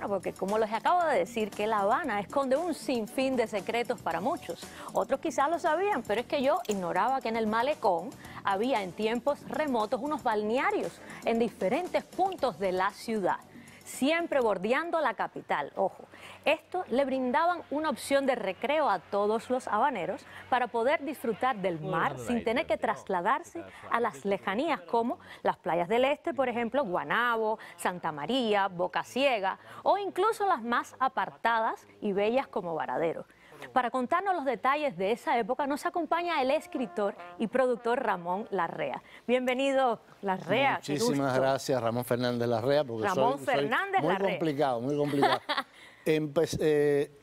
Bueno, porque como les acabo de decir, que La Habana esconde un sinfín de secretos para muchos. Otros quizás lo sabían, pero es que yo ignoraba que en el malecón había en tiempos remotos unos balnearios en diferentes puntos de la ciudad, siempre bordeando la capital, ojo. Esto le brindaban una opción de recreo a todos los habaneros para poder disfrutar del mar sin tener que trasladarse a las lejanías como las playas del este, por ejemplo, Guanabo, Santa María, Boca Ciega o incluso las más apartadas y bellas como Varadero. Para contarnos los detalles de esa época nos acompaña el escritor y productor Ramón Larrea. Bienvenido, Larrea. Muchísimas gracias, Ramón Fernández Larrea, porque Ramón soy Fernández muy Larrea. complicado, muy complicado.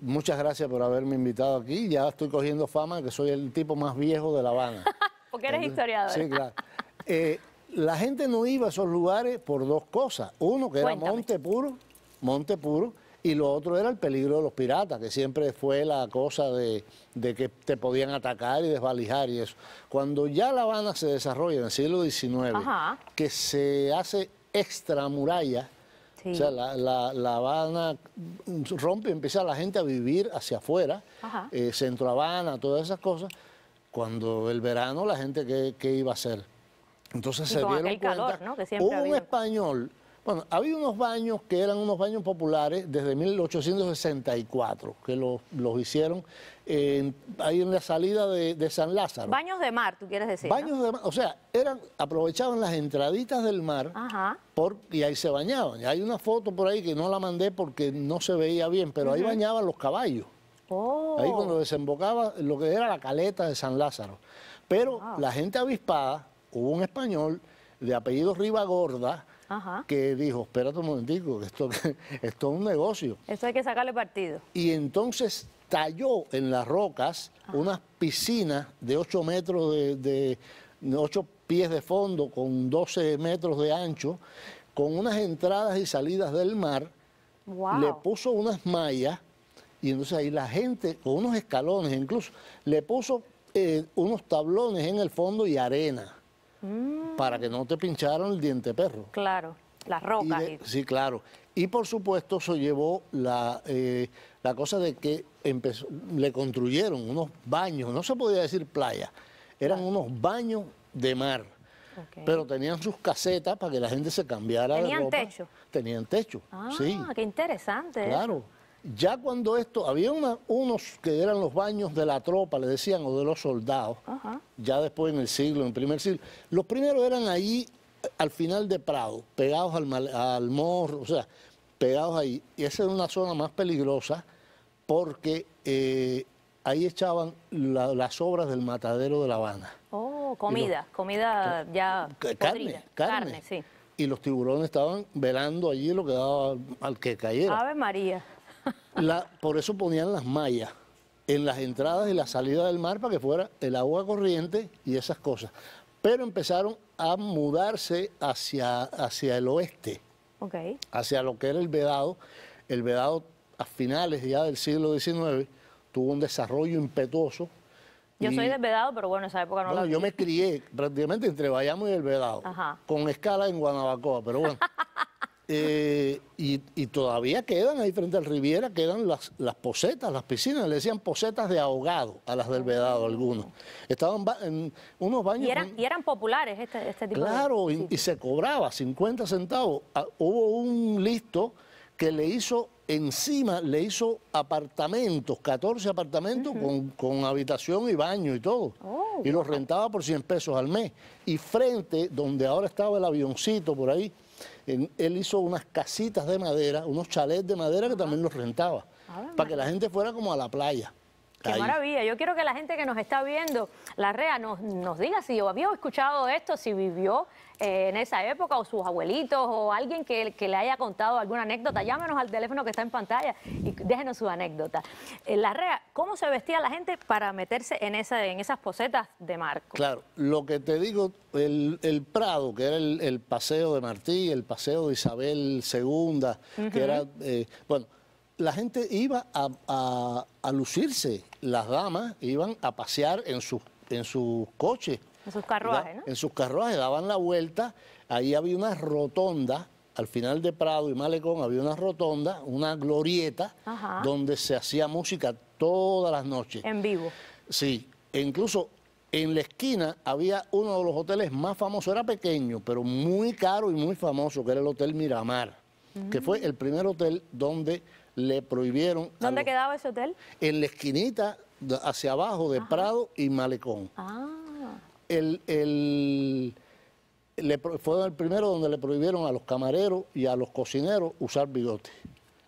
Muchas gracias por haberme invitado aquí. Ya estoy cogiendo fama de que soy el tipo más viejo de La Habana. Porque eres historiador. Sí, claro. La gente no iba a esos lugares por dos cosas. Uno, que era Monte Puro, y lo otro era el peligro de los piratas, que siempre fue la cosa de que te podían atacar y desvalijar y eso. Cuando ya La Habana se desarrolla en el siglo XIX, que se hace extramuralla, o sea, la Habana rompe y empieza la gente a vivir hacia afuera, Centro Habana, todas esas cosas. Cuando el verano, la gente, ¿qué iba a hacer? Entonces se dieron cuenta, calor, ¿no? Que siempre un español. Bueno, había unos baños que eran unos baños populares desde 1864, que los hicieron ahí en la salida de San Lázaro. Baños de mar, tú quieres decir, Baños de mar, o sea, aprovechaban las entraditas del mar y ahí se bañaban. Y hay una foto por ahí que no la mandé porque no se veía bien, pero ahí bañaban los caballos. Ahí cuando desembocaba lo que era la caleta de San Lázaro. Pero la gente avispada, hubo un español de apellido Ribagorda, que dijo, espérate un momentico, que esto es un negocio. Eso hay que sacarle partido. Y entonces talló en las rocas unas piscinas de 8 metros de 8 pies de fondo, con 12 metros de ancho, con unas entradas y salidas del mar. Le puso unas mallas, y entonces ahí la gente, con unos escalones incluso, le puso unos tablones en el fondo y arena. Para que no te pincharan el diente perro. Claro, las rocas. Sí, claro. Y por supuesto eso llevó la cosa de que le construyeron unos baños, no se podía decir playa, eran unos baños de mar. Pero tenían sus casetas para que la gente se cambiara de ropa. ¿Tenían techo? Tenían techo, sí. Qué interesante. Claro. Ya cuando había unos que eran los baños de la tropa, le decían, o de los soldados, ya después en el primer siglo. Los primeros eran allí al final de Prado, pegados al morro, o sea, pegados ahí. Y esa era una zona más peligrosa porque ahí echaban las obras del matadero de La Habana. Comida ya carne, sí. Y los tiburones estaban velando allí lo que daba al que cayera. Ave María. Por eso ponían las mallas en las entradas y la salida del mar para que fuera el agua corriente y esas cosas. Pero empezaron a mudarse hacia el oeste, hacia lo que era el Vedado. El Vedado a finales ya del siglo XIX tuvo un desarrollo impetuoso. Yo soy del Vedado, pero bueno, esa época no la vi. Yo me crié prácticamente entre Bayamo y el Vedado, con escala en Guanabacoa, pero bueno. Y todavía quedan ahí frente al Riviera, quedan las posetas, las piscinas, le decían posetas de ahogado a las del Vedado algunos. Estaban en unos baños... Y eran populares este tipo claro, de... y se cobraba 50 centavos. Hubo un listo que le hizo apartamentos, 14 apartamentos con habitación y baño y todo. Y los rentaba por 100 pesos al mes. Y frente, donde ahora estaba el avioncito por ahí, él hizo unas casitas de madera, unos chalets de madera que también los rentaba, para que la gente fuera como a la playa. ¡Qué maravilla! Yo quiero que la gente que nos está viendo, Larrea, nos diga si había escuchado esto, si vivió en esa época, o sus abuelitos, o alguien que le haya contado alguna anécdota. Llámenos al teléfono que está en pantalla y déjenos su anécdota. Larrea, ¿cómo se vestía la gente para meterse en esas posetas de marco? Claro, lo que te digo, el Prado, que era el paseo de Martí, el paseo de Isabel II, que era, bueno, la gente iba a lucirse, las damas iban a pasear en sus coches. En sus carruajes, ¿no? En sus carruajes, daban la vuelta, ahí había una rotonda al final de Prado y Malecón había una rotonda, una glorieta, donde se hacía música todas las noches. En vivo. Sí, e incluso en la esquina había uno de los hoteles más famosos, era pequeño, pero muy caro y muy famoso, que era el Hotel Miramar, que fue el primer hotel donde le prohibieron... ¿Dónde quedaba ese hotel? En la esquinita hacia abajo de Prado y Malecón. Fue el primero donde le prohibieron a los camareros y a los cocineros usar bigote.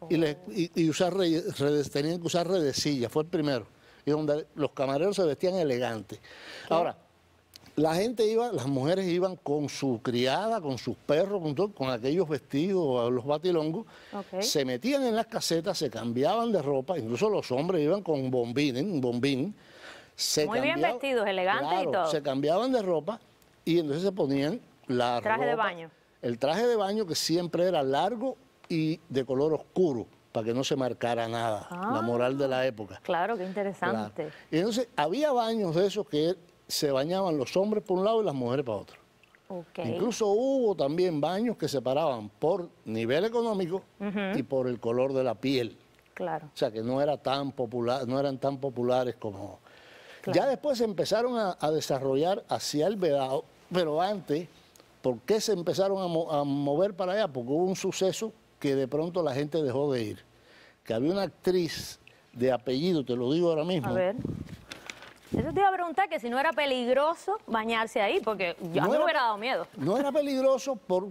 Y tenían que usar redecilla, fue el primero. Y donde los camareros se vestían elegantes. Ahora, la gente iba, las mujeres iban con su criada, con sus perros, con aquellos vestidos, los batilongos, se metían en las casetas, se cambiaban de ropa, incluso los hombres iban con un bombín. Muy bien vestidos, elegantes y todo. Se cambiaban de ropa y entonces se ponían la traje de baño. El traje de baño, que siempre era largo y de color oscuro, para que no se marcara nada, la moral de la época. Claro, qué interesante. Claro. Y entonces había baños de esos que se bañaban los hombres por un lado y las mujeres para otro. Incluso hubo también baños que se separaban por nivel económico y por el color de la piel. Claro. O sea, que no era tan popular, no eran tan populares como... Claro. Ya después se empezaron a desarrollar hacia el Vedado, pero antes, ¿por qué se empezaron a mover para allá? Porque hubo un suceso que de pronto la gente dejó de ir. Que había una actriz de apellido, te lo digo ahora mismo. A ver. Eso te iba a preguntar, que si no era peligroso bañarse ahí, porque yo a mí me hubiera dado miedo. No era peligroso por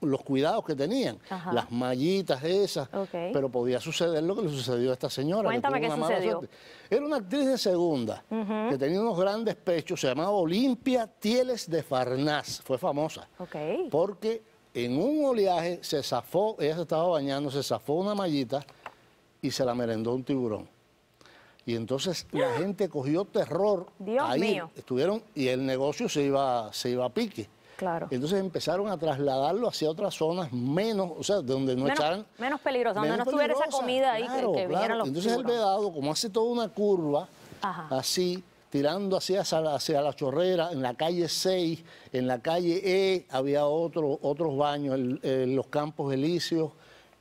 los cuidados que tenían, las mallitas esas, pero podía suceder lo que le sucedió a esta señora. Cuéntame qué sucedió. Era una actriz de segunda, que tenía unos grandes pechos, se llamaba Olimpia Tieles de Farnás, fue famosa, porque en un oleaje se zafó, ella se estaba bañando, se zafó una mallita y se la merendó un tiburón. Y entonces la gente cogió terror. Dios mío. Estuvieron, y el negocio se iba a pique. Claro. Entonces empezaron a trasladarlo hacia otras zonas menos, o sea, donde no echaran... Menos peligrosas, donde no estuviera esa comida ahí que vinieran los Entonces el Vedado, como hace toda una curva, así, tirando hacia la Chorrera, en la calle 6, en la calle E, había otros baños, los Campos Elíseos.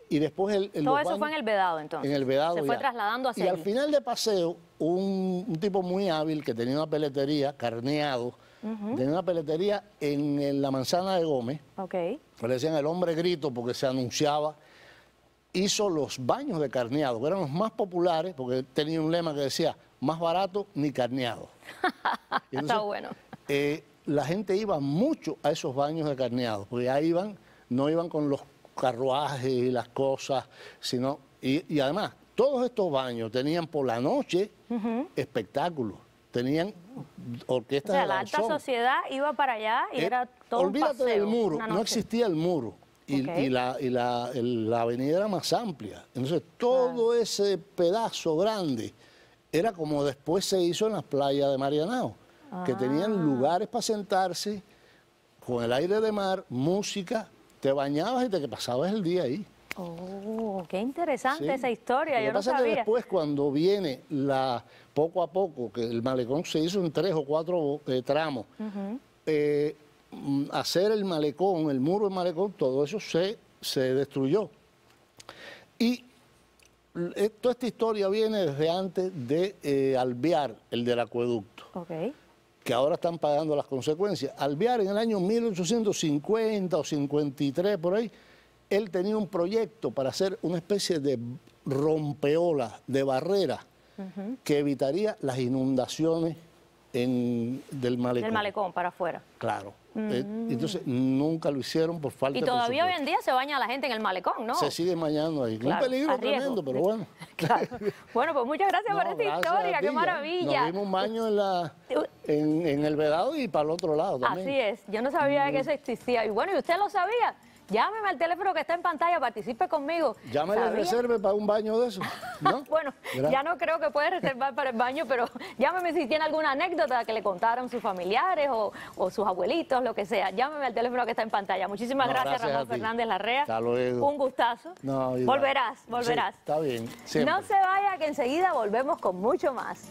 Y después todo eso fue en el Vedado, entonces. En el Vedado se fue trasladando hacia allí. allí. Al final de paseo, un tipo muy hábil que tenía una peletería, Carneado, tenía una peletería en la Manzana de Gómez. Le decían el hombre grito porque se anunciaba. Hizo los baños de Carneado, que eran los más populares, porque tenía un lema que decía, más barato ni carneado. Entonces, está bueno. La gente iba mucho a esos baños de Carneado, porque ahí no iban con los carruajes y las cosas, sino... Y además, todos estos baños tenían por la noche espectáculos, tenían orquestas de la alta sociedad iba para allá y era todo un paseo. Olvídate del muro, no existía el muro. Y la avenida era más amplia. Entonces, todo ese pedazo grande era como después se hizo en las playas de Marianao, que tenían lugares para sentarse, con el aire de mar, música, te bañabas y te pasabas el día ahí. Oh, qué interesante esa historia, yo no sabía. Lo que pasa es que después, cuando viene poco a poco, que el malecón se hizo en 3 o 4 tramos, hacer el malecón, el muro del malecón, todo eso se destruyó. Y toda esta historia viene desde antes de Alvear, el del acueducto, que ahora están pagando las consecuencias. Alvear, en el año 1850 o 53, por ahí, él tenía un proyecto para hacer una especie de rompeolas, de barrera, que evitaría las inundaciones del malecón. Del malecón para afuera. Claro. Entonces nunca lo hicieron por falta de presupuesto. Y todavía hoy en día se baña la gente en el malecón, ¿no? Se sigue bañando ahí. Claro, un peligro tremendo, pero bueno. Claro. Bueno, pues muchas gracias por esta historia, qué maravilla. Nos dimos un baño en el Vedado y para el otro lado también. Así es, yo no sabía que eso existía. Y bueno, ¿y usted lo sabía? Llámeme al teléfono que está en pantalla, participe conmigo. Llámele, reserve para un baño de eso, ¿no? Bueno, ya no creo que puede reservar para el baño, pero llámeme si tiene alguna anécdota que le contaron sus familiares o sus abuelitos, lo que sea. Llámeme al teléfono que está en pantalla. Muchísimas gracias Ramón Fernández Larrea. Hasta luego. Un gustazo. Volverás. Sí, está bien. Siempre. No se vaya, que enseguida volvemos con mucho más.